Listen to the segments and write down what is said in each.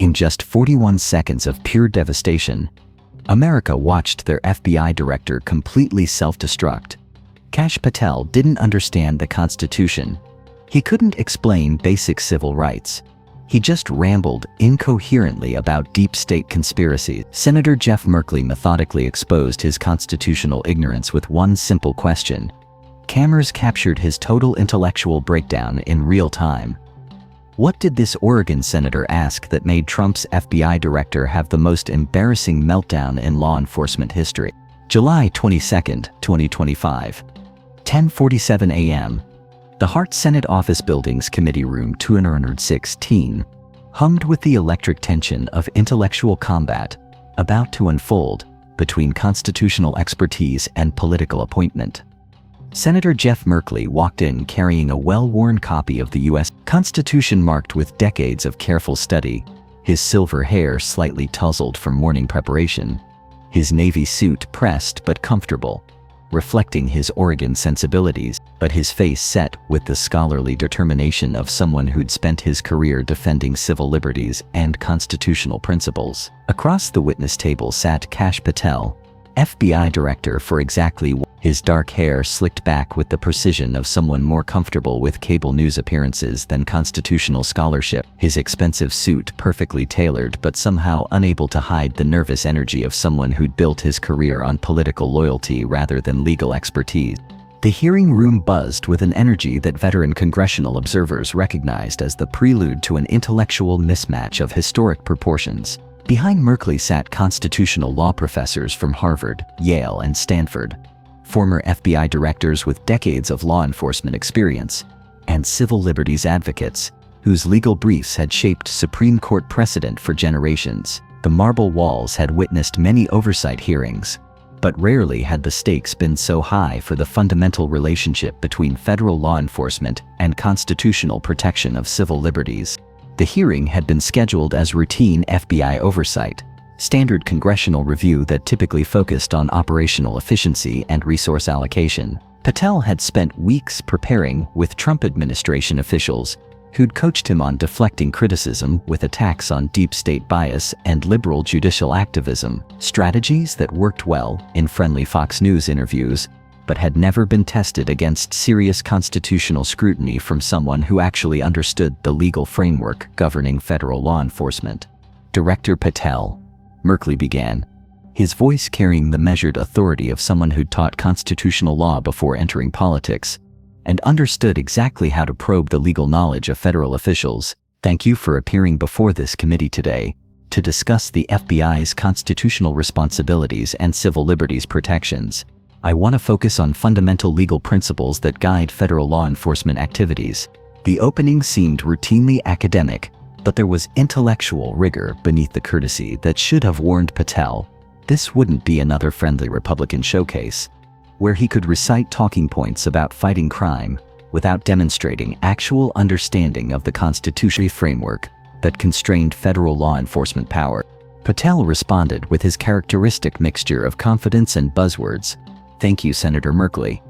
In just 41 seconds of pure devastation, America watched their FBI director completely self-destruct. Kash Patel didn't understand the Constitution. He couldn't explain basic civil rights. He just rambled incoherently about deep state conspiracies. Senator Jeff Merkley methodically exposed his constitutional ignorance with one simple question. Cameras captured his total intellectual breakdown in real time. What did this Oregon senator ask that made Trump's FBI director have the most embarrassing meltdown in law enforcement history? July 22, 2025. 10:47 a.m. The Hart Senate Office Building's Committee Room 216 hummed with the electric tension of intellectual combat about to unfold between constitutional expertise and political appointment. Senator Jeff Merkley walked in carrying a well-worn copy of the U.S. Constitution marked with decades of careful study, his silver hair slightly tousled from morning preparation, his navy suit pressed but comfortable, reflecting his Oregon sensibilities, but his face set with the scholarly determination of someone who'd spent his career defending civil liberties and constitutional principles. Across the witness table sat Kash Patel, FBI director for exactly his dark hair slicked back with the precision of someone more comfortable with cable news appearances than constitutional scholarship, his expensive suit perfectly tailored but somehow unable to hide the nervous energy of someone who'd built his career on political loyalty rather than legal expertise. The hearing room buzzed with an energy that veteran congressional observers recognized as the prelude to an intellectual mismatch of historic proportions. Behind Merkley sat constitutional law professors from Harvard, Yale, and Stanford, former FBI directors with decades of law enforcement experience, and civil liberties advocates whose legal briefs had shaped Supreme Court precedent for generations. The marble walls had witnessed many oversight hearings, but rarely had the stakes been so high for the fundamental relationship between federal law enforcement and constitutional protection of civil liberties. The hearing had been scheduled as routine FBI oversight, standard congressional review that typically focused on operational efficiency and resource allocation. Patel had spent weeks preparing with Trump administration officials who'd coached him on deflecting criticism with attacks on deep state bias and liberal judicial activism, strategies that worked well in friendly Fox News interviews, but had never been tested against serious constitutional scrutiny from someone who actually understood the legal framework governing federal law enforcement. Director Patel, Merkley began, his voice carrying the measured authority of someone who'd taught constitutional law before entering politics and understood exactly how to probe the legal knowledge of federal officials. Thank you for appearing before this committee today to discuss the FBI's constitutional responsibilities and civil liberties protections. I want to focus on fundamental legal principles that guide federal law enforcement activities. The opening seemed routinely academic, but there was intellectual rigor beneath the courtesy that should have warned Patel this wouldn't be another friendly Republican showcase, where he could recite talking points about fighting crime without demonstrating actual understanding of the constitutional framework that constrained federal law enforcement power. Patel responded with his characteristic mixture of confidence and buzzwords. Thank you, Senator Merkley.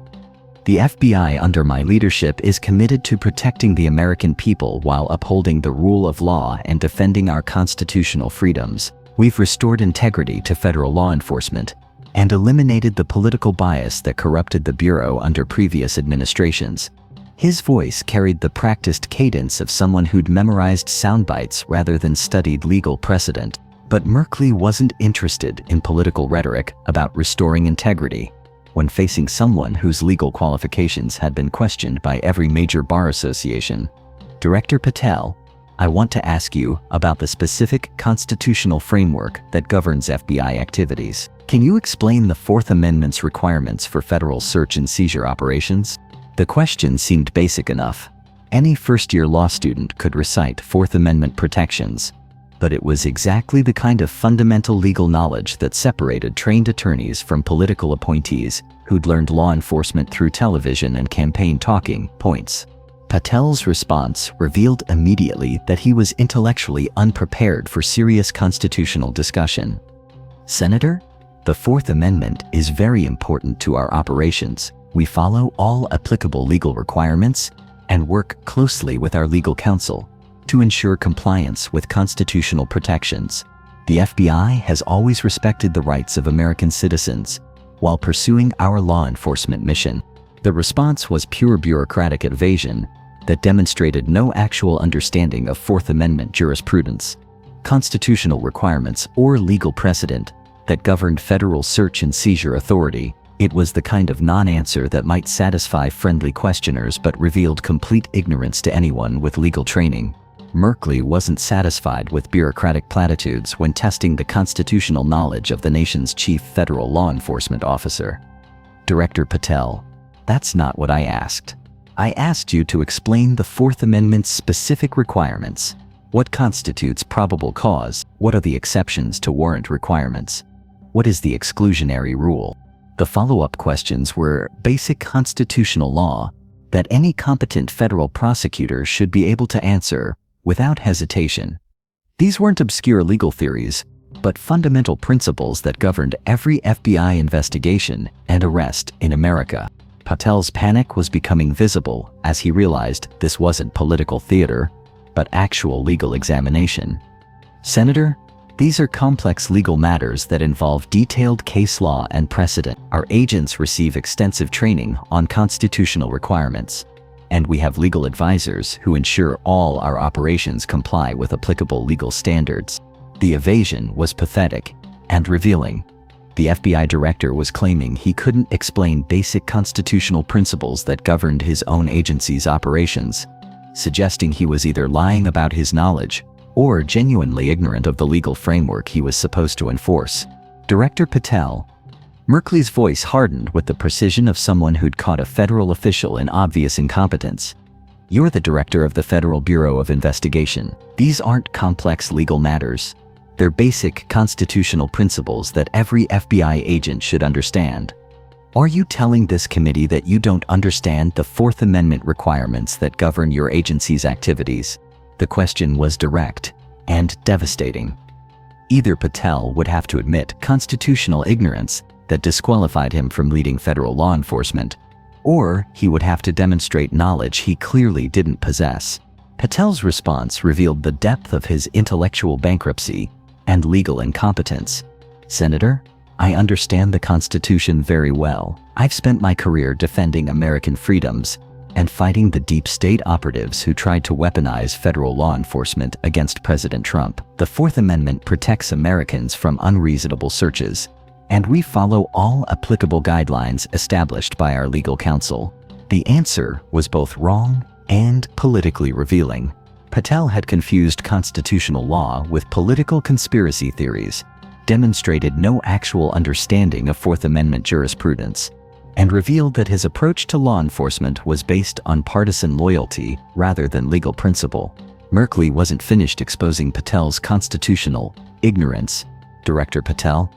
The FBI under my leadership is committed to protecting the American people while upholding the rule of law and defending our constitutional freedoms. We've restored integrity to federal law enforcement and eliminated the political bias that corrupted the Bureau under previous administrations. His voice carried the practiced cadence of someone who'd memorized sound bites rather than studied legal precedent. But Merkley wasn't interested in political rhetoric about restoring integrity. When facing someone whose legal qualifications had been questioned by every major bar association, Director Patel, I want to ask you about the specific constitutional framework that governs FBI activities. Can you explain the Fourth Amendment's requirements for federal search and seizure operations? The question seemed basic enough. Any first-year law student could recite Fourth Amendment protections, but it was exactly the kind of fundamental legal knowledge that separated trained attorneys from political appointees who'd learned law enforcement through television and campaign talking points. Patel's response revealed immediately that he was intellectually unprepared for serious constitutional discussion. Senator, the Fourth Amendment is very important to our operations. We follow all applicable legal requirements and work closely with our legal counsel. to ensure compliance with constitutional protections. The FBI has always respected the rights of American citizens while pursuing our law enforcement mission. The response was pure bureaucratic evasion that demonstrated no actual understanding of Fourth Amendment jurisprudence, constitutional requirements, or legal precedent that governed federal search and seizure authority. It was the kind of non-answer that might satisfy friendly questioners but revealed complete ignorance to anyone with legal training. Merkley wasn't satisfied with bureaucratic platitudes when testing the constitutional knowledge of the nation's chief federal law enforcement officer. Director Patel, that's not what I asked. I asked you to explain the Fourth Amendment's specific requirements. What constitutes probable cause? What are the exceptions to warrant requirements? What is the exclusionary rule? The follow-up questions were basic constitutional law that any competent federal prosecutor should be able to answer without hesitation. These weren't obscure legal theories, but fundamental principles that governed every FBI investigation and arrest in America. Patel's panic was becoming visible as he realized this wasn't political theater, but actual legal examination. Senator, these are complex legal matters that involve detailed case law and precedent. Our agents receive extensive training on constitutional requirements, and we have legal advisors who ensure all our operations comply with applicable legal standards. The evasion was pathetic and revealing. The FBI director was claiming he couldn't explain basic constitutional principles that governed his own agency's operations, suggesting he was either lying about his knowledge or genuinely ignorant of the legal framework he was supposed to enforce. Director Patel, Merkley's voice hardened with the precision of someone who'd caught a federal official in obvious incompetence. You're the director of the Federal Bureau of Investigation. These aren't complex legal matters. They're basic constitutional principles that every FBI agent should understand. Are you telling this committee that you don't understand the Fourth Amendment requirements that govern your agency's activities? The question was direct and devastating. Either Patel would have to admit constitutional ignorance that disqualified him from leading federal law enforcement, or he would have to demonstrate knowledge he clearly didn't possess. Patel's response revealed the depth of his intellectual bankruptcy and legal incompetence. Senator, I understand the Constitution very well. I've spent my career defending American freedoms and fighting the deep state operatives who tried to weaponize federal law enforcement against President Trump. The Fourth Amendment protects Americans from unreasonable searches, and we follow all applicable guidelines established by our legal counsel. The answer was both wrong and politically revealing. Patel had confused constitutional law with political conspiracy theories, demonstrated no actual understanding of Fourth Amendment jurisprudence, and revealed that his approach to law enforcement was based on partisan loyalty rather than legal principle. Merkley wasn't finished exposing Patel's constitutional ignorance. Director Patel,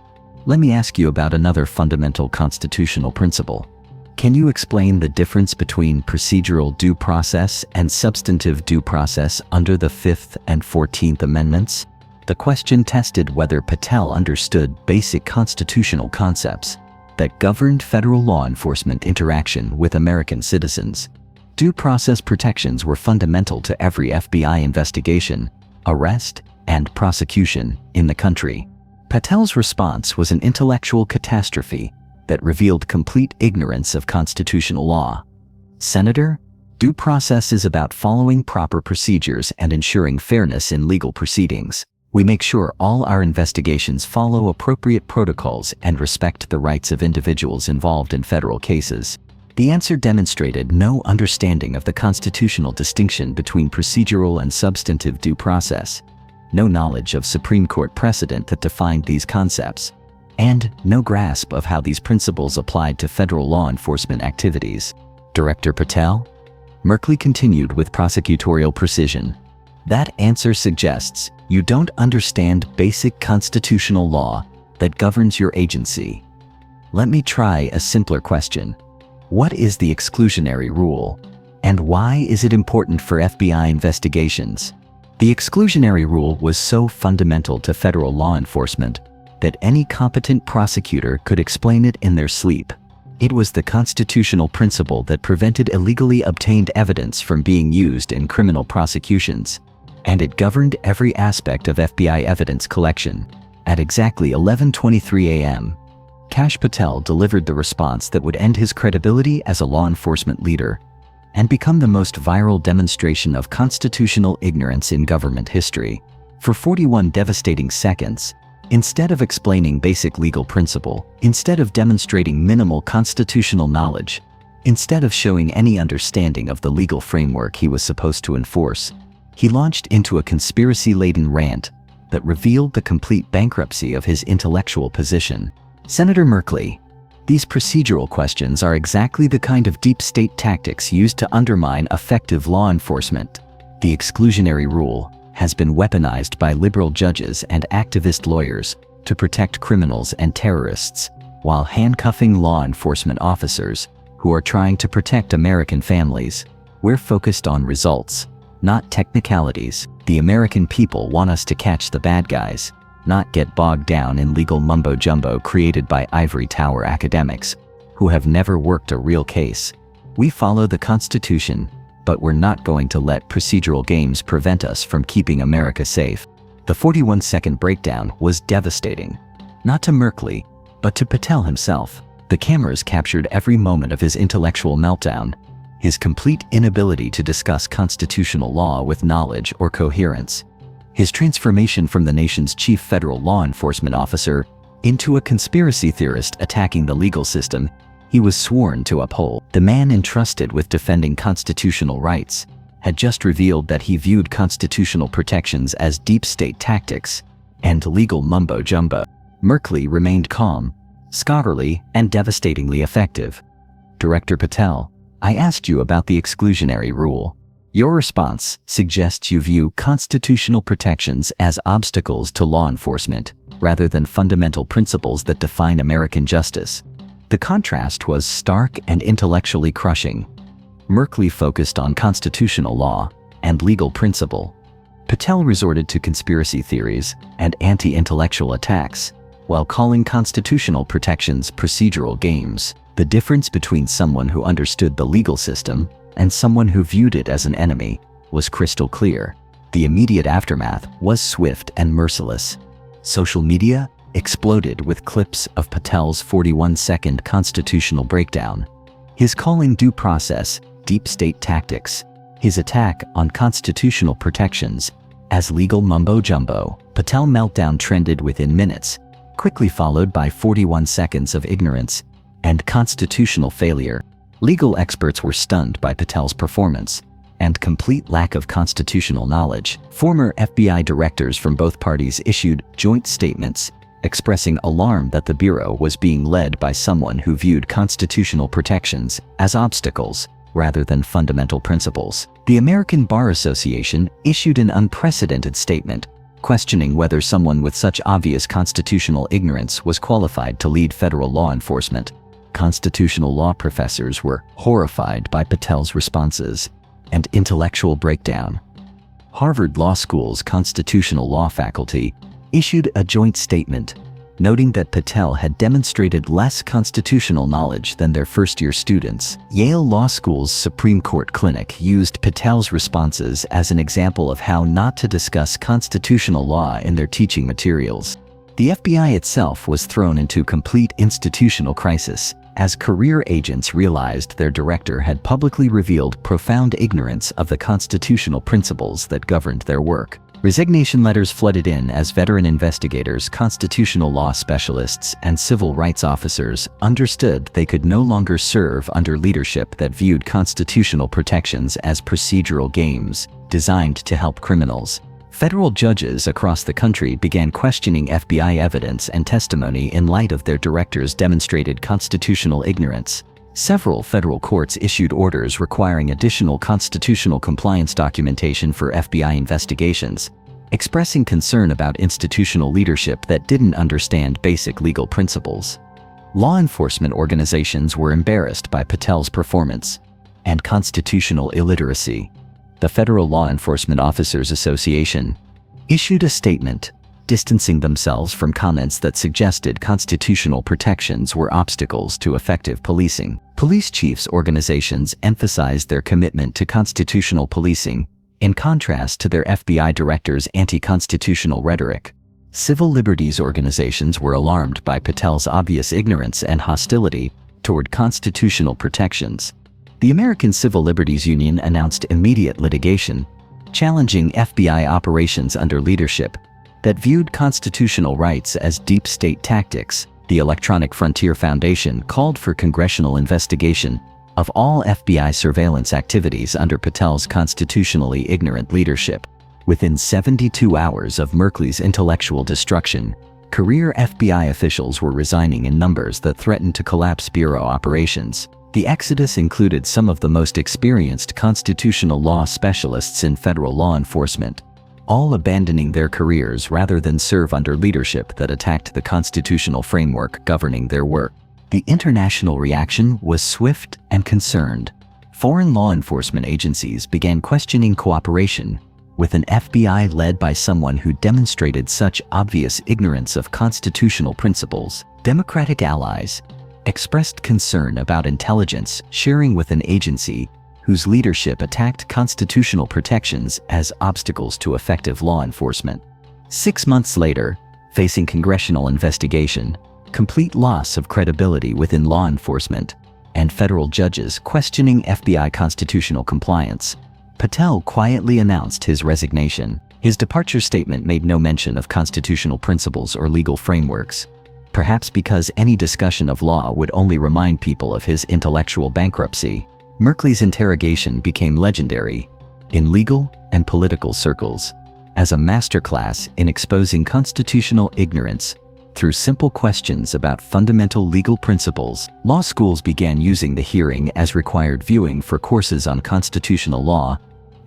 let me ask you about another fundamental constitutional principle. Can you explain the difference between procedural due process and substantive due process under the Fifth and 14th Amendments? The question tested whether Patel understood basic constitutional concepts that governed federal law enforcement interaction with American citizens. Due process protections were fundamental to every FBI investigation, arrest, and prosecution in the country. Patel's response was an intellectual catastrophe that revealed complete ignorance of constitutional law. Senator, due process is about following proper procedures and ensuring fairness in legal proceedings. We make sure all our investigations follow appropriate protocols and respect the rights of individuals involved in federal cases. The answer demonstrated no understanding of the constitutional distinction between procedural and substantive due process, no knowledge of Supreme Court precedent that defined these concepts, and no grasp of how these principles applied to federal law enforcement activities. Director Patel? Merkley continued with prosecutorial precision. That answer suggests you don't understand basic constitutional law that governs your agency. Let me try a simpler question. What is the exclusionary rule, and why is it important for FBI investigations? The exclusionary rule was so fundamental to federal law enforcement that any competent prosecutor could explain it in their sleep. It was the constitutional principle that prevented illegally obtained evidence from being used in criminal prosecutions. and it governed every aspect of FBI evidence collection. At exactly 11:23 a.m., Kash Patel delivered the response that would end his credibility as a law enforcement leader and become the most viral demonstration of constitutional ignorance in government history. For 41 devastating seconds, instead of explaining basic legal principle, instead of demonstrating minimal constitutional knowledge, instead of showing any understanding of the legal framework he was supposed to enforce, he launched into a conspiracy-laden rant that revealed the complete bankruptcy of his intellectual position. Senator Merkley, these procedural questions are exactly the kind of deep state tactics used to undermine effective law enforcement. The exclusionary rule has been weaponized by liberal judges and activist lawyers to protect criminals and terrorists, while handcuffing law enforcement officers who are trying to protect American families. We're focused on results, not technicalities. The American people want us to catch the bad guys, not get bogged down in legal mumbo-jumbo created by ivory tower academics who have never worked a real case. We follow the Constitution, but we're not going to let procedural games prevent us from keeping America safe. The 41-second breakdown was devastating, not to Merkley, but to Patel himself. The cameras captured every moment of his intellectual meltdown, his complete inability to discuss constitutional law with knowledge or coherence, his transformation from the nation's chief federal law enforcement officer into a conspiracy theorist attacking the legal system he was sworn to uphold. The man entrusted with defending constitutional rights had just revealed that he viewed constitutional protections as deep state tactics and legal mumbo-jumbo. Merkley remained calm, scholarly, and devastatingly effective. Director Patel, I asked you about the exclusionary rule. Your response suggests you view constitutional protections as obstacles to law enforcement, rather than fundamental principles that define American justice. The contrast was stark and intellectually crushing. Merkley focused on constitutional law and legal principle. Patel resorted to conspiracy theories and anti-intellectual attacks, while calling constitutional protections procedural games. The difference between someone who understood the legal system and someone who viewed it as an enemy was crystal clear. The immediate aftermath was swift and merciless. Social media exploded with clips of Patel's 41-second constitutional breakdown. His calling due process deep state tactics, his attack on constitutional protections as legal mumbo-jumbo. Patel meltdown trended within minutes, quickly followed by 41 seconds of ignorance and constitutional failure. Legal experts were stunned by Patel's performance and complete lack of constitutional knowledge. Former FBI directors from both parties issued joint statements expressing alarm that the Bureau was being led by someone who viewed constitutional protections as obstacles rather than fundamental principles. The American Bar Association issued an unprecedented statement, questioning whether someone with such obvious constitutional ignorance was qualified to lead federal law enforcement. Constitutional law professors were horrified by Patel's responses and intellectual breakdown. Harvard Law School's constitutional law faculty issued a joint statement, noting that Patel had demonstrated less constitutional knowledge than their first-year students. Yale Law School's Supreme Court Clinic used Patel's responses as an example of how not to discuss constitutional law in their teaching materials. The FBI itself was thrown into complete institutional crisis as career agents realized their director had publicly revealed profound ignorance of the constitutional principles that governed their work. Resignation letters flooded in as veteran investigators, constitutional law specialists, and civil rights officers understood they could no longer serve under leadership that viewed constitutional protections as procedural games designed to help criminals. Federal judges across the country began questioning FBI evidence and testimony in light of their directors' demonstrated constitutional ignorance. Several federal courts issued orders requiring additional constitutional compliance documentation for FBI investigations, expressing concern about institutional leadership that didn't understand basic legal principles. Law enforcement organizations were embarrassed by Patel's performance and constitutional illiteracy. The Federal Law Enforcement Officers Association issued a statement distancing themselves from comments that suggested constitutional protections were obstacles to effective policing. Police chiefs' organizations emphasized their commitment to constitutional policing, In contrast to their FBI director's anti-constitutional rhetoric, civil liberties organizations were alarmed by Patel's obvious ignorance and hostility toward constitutional protections. The American Civil Liberties Union announced immediate litigation, challenging FBI operations under leadership that viewed constitutional rights as deep state tactics. The Electronic Frontier Foundation called for congressional investigation of all FBI surveillance activities under Patel's constitutionally ignorant leadership. Within 72 hours of Merkley's intellectual destruction, career FBI officials were resigning in numbers that threatened to collapse bureau operations. The exodus included some of the most experienced constitutional law specialists in federal law enforcement, all abandoning their careers rather than serve under leadership that attacked the constitutional framework governing their work. The international reaction was swift and concerned. Foreign law enforcement agencies began questioning cooperation with an FBI led by someone who demonstrated such obvious ignorance of constitutional principles. Democratic allies expressed concern about intelligence sharing with an agency whose leadership attacked constitutional protections as obstacles to effective law enforcement. 6 months later, facing congressional investigation, complete loss of credibility within law enforcement, and federal judges questioning FBI constitutional compliance, Patel quietly announced his resignation. His departure statement made no mention of constitutional principles or legal frameworks, perhaps because any discussion of law would only remind people of his intellectual bankruptcy. Merkley's interrogation became legendary in legal and political circles as a masterclass in exposing constitutional ignorance through simple questions about fundamental legal principles. Law schools began using the hearing as required viewing for courses on constitutional law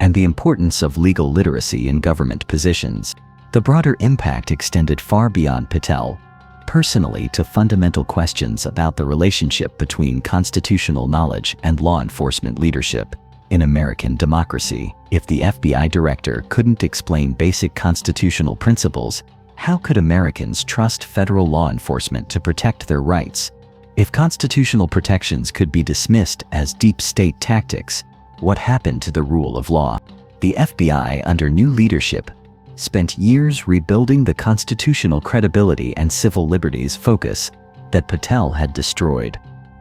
and the importance of legal literacy in government positions. The broader impact extended far beyond Patel, personally, to fundamental questions about the relationship between constitutional knowledge and law enforcement leadership. In American democracy, if the FBI director couldn't explain basic constitutional principles, how could Americans trust federal law enforcement to protect their rights? If constitutional protections could be dismissed as deep state tactics, what happened to the rule of law? The FBI, under new leadership, spent years rebuilding the constitutional credibility and civil liberties focus that Patel had destroyed.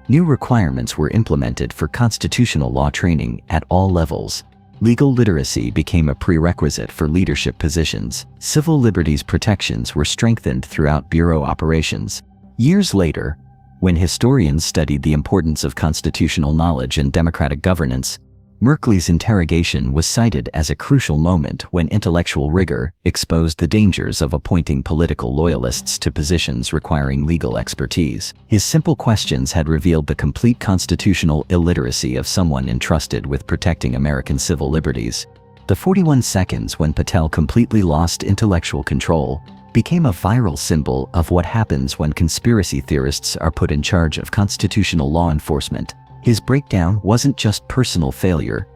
New requirements were implemented for constitutional law training at all levels. Legal literacy became a prerequisite for leadership positions. Civil liberties protections were strengthened throughout bureau operations. Years later, when historians studied the importance of constitutional knowledge and democratic governance, Merkley's interrogation was cited as a crucial moment when intellectual rigor exposed the dangers of appointing political loyalists to positions requiring legal expertise. His simple questions had revealed the complete constitutional illiteracy of someone entrusted with protecting American civil liberties. The 41 seconds when Patel completely lost intellectual control became a viral symbol of what happens when conspiracy theorists are put in charge of constitutional law enforcement. His breakdown wasn't just personal failure,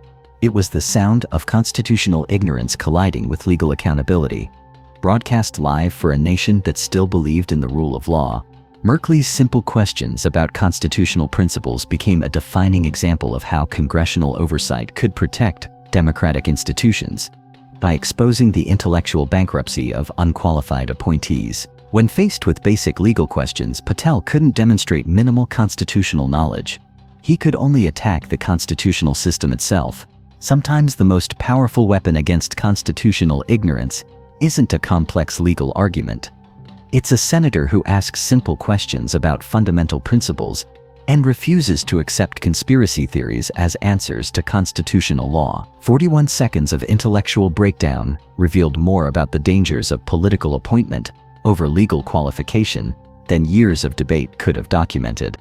it was the sound of constitutional ignorance colliding with legal accountability. Broadcast live for a nation that still believed in the rule of law, Merkley's simple questions about constitutional principles became a defining example of how congressional oversight could protect democratic institutions by exposing the intellectual bankruptcy of unqualified appointees. When faced with basic legal questions, Patel couldn't demonstrate minimal constitutional knowledge. He could only attack the constitutional system itself. Sometimes the most powerful weapon against constitutional ignorance isn't a complex legal argument. It's a senator who asks simple questions about fundamental principles and refuses to accept conspiracy theories as answers to constitutional law. 41 seconds of intellectual breakdown revealed more about the dangers of political appointment over legal qualification than years of debate could have documented.